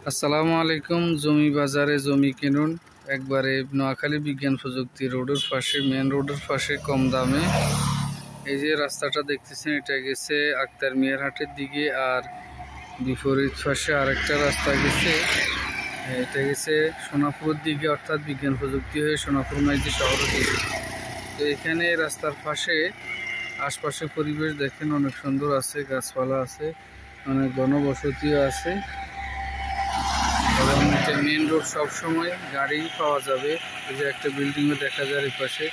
আসসালামু আলাইকুম। জমি বাজারে জমি কিনুন একবারে নোয়াখালী বিজ্ঞান প্রযুক্তি রোডের পাশে, মেন রোডের পাশে কম দামে। এই যে রাস্তাটা দেখতেছেন, এটা গেছে আক্তার মিয়ার হাটের দিকে, আর বিপরীত পাশে আরেকটা রাস্তা গেছে, এটা গেছে সোনাপুরের দিকে, অর্থাৎ বিজ্ঞান প্রযুক্তি হয়ে সোনাপুর মাইজি শহরের দিকে। তো এখানে রাস্তার পাশে আশপাশে পরিবেশ দেখেন অনেক সুন্দর আছে, গাছপালা আছে, অনেক ঘনবসতিও আছে এবং এটা মেন রোড, সবসময় গাড়ি পাওয়া যাবে। এই যে একটা বিল্ডিংও দেখা যায় এই পাশে।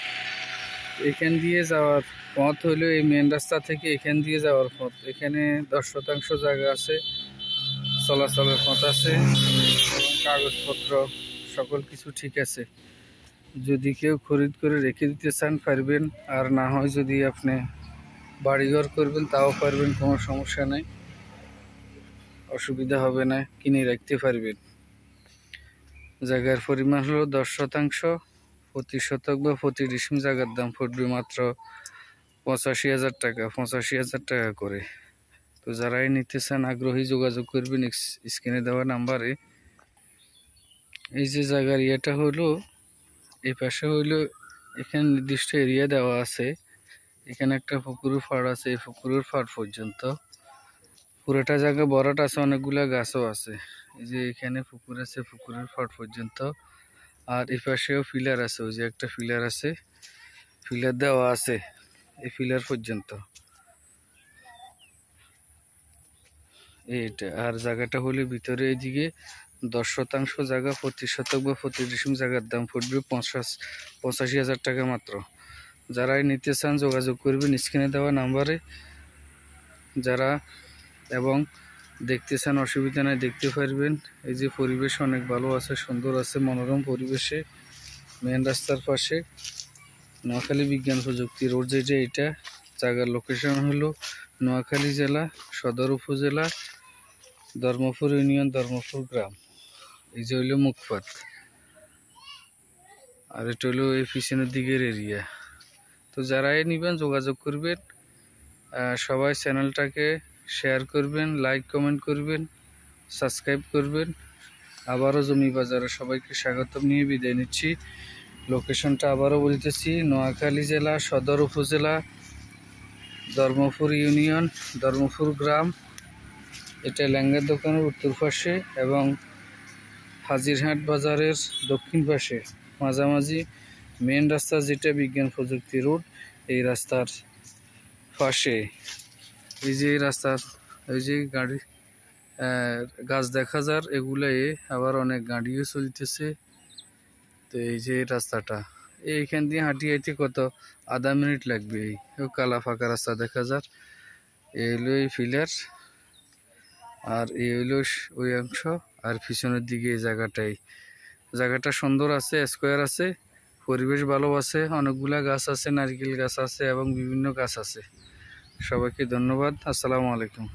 এখান দিয়ে যাওয়ার পথ হলো এই মেন রাস্তা থেকে এখান দিয়ে যাওয়ার পথ। এখানে 10% জায়গা আছে, চলাচলের পথ আছে এবং কাগজপত্র সকল কিছু ঠিক আছে। যদি কেউ খরিদ করে রেখে দিতে চান পারবেন, আর না হয় যদি আপনি বাড়িঘর করবেন তাও পারবেন, কোনো সমস্যা নেই, অসুবিধা হবে না, কিনে রাখতে পারবেন। জায়গার পরিমাণ হলো 10%। প্রতি শতক বা প্রতি ডিসিম জায়গার দাম পড়বে মাত্র 85,000 টাকা, 85,000 টাকা করে। তো যারাই নিতে চান আগ্রহী যোগাযোগ করবেন স্ক্রিনে দেওয়া নাম্বারে। এই যে জায়গার ইয়েটা হলো, এই পাশে হইলো, এখানে নির্দিষ্ট এরিয়া দেওয়া আছে। এখানে একটা পুকুরের পাড় আছে, এই পুকুরের পাড় পর্যন্ত পুরোটা জায়গা বড়াট আছে, অনেকগুলা গাছও আছে। এই যে এখানে পুকুর আছে, পুকুরের পাড় পর্যন্ত। আর এই পাশেও ফিলার আছে, ওই যে একটা ফিলার আছে, ফিলার দেওয়া আছে এই ফিলার পর্যন্ত এইটা। আর জায়গাটা হলে ভিতরে এইদিকে 10% জায়গা, প্রতি শতক বা প্রতি ডিসিম জায়গার দাম পড়বে 85,000 টাকা মাত্র। যারাই নিতে চান যোগাযোগ করবেন স্ক্রিনে দেওয়া নাম্বারে। যারা এবং দেখতে চান অসুবিধা নাই, দেখতে পারবেন। এই যে পরিবেশ অনেক ভালো আছে, সুন্দর আছে, মনোরম পরিবেশে মেন রাস্তার পাশে নোয়াখালী বিজ্ঞান প্রযুক্তি রোড যেটা, এটা জায়গার লোকেশন হলো নোয়াখালী জেলা সদর উপজেলা, ধর্মপুর ইউনিয়ন, ধর্মপুর গ্রাম। এই যে হইলো মুখপাত, আর এটা হলো এই পিছনের দিকের এরিয়া। তো যারাই নিবেন যোগাযোগ করবেন। সবাই চ্যানেলটাকে শেয়ার করবেন, লাইক কমেন্ট করবেন, সাবস্ক্রাইব করবেন। আবারও জমি বাজারে সবাইকে স্বাগতম নিয়ে বিদায় নিচ্ছি। লোকেশনটা আবারও বলতেছি, নোয়াখালী জেলা সদর উপজেলা, ধর্মপুর ইউনিয়ন, ধর্মপুর গ্রাম। এটা লেঙ্গার দোকানের উত্তর পাশে এবং হাজিরহাট বাজারের দক্ষিণ পাশে, মাঝামাঝি মেন রাস্তা যেটা বিজ্ঞান প্রযুক্তি রোড, এই রাস্তার পাশে। এই যে রাস্তার এই যে গাড়ি গাছ দেখা যার এগুলাই, আবার অনেক গাড়িও চলতেছে। তো এই যে রাস্তাটা, এইখান দিয়ে হাঁটি হাঁটি কত আধা মিনিট লাগবে। এই কালা ফাঁকা রাস্তা দেখা যার, এই হলো এই ফিলার, আর এই হইলো ওই অংশ। আর পিছনের দিকে এই জায়গাটা সুন্দর আছে, স্কোয়ার আছে, পরিবেশ ভালো আছে, অনেকগুলা গাছ আছে, নারকেল গাছ আছে এবং বিভিন্ন গাছ আছে। সবাইকে ধন্যবাদ। আসসালামু আলাইকুম।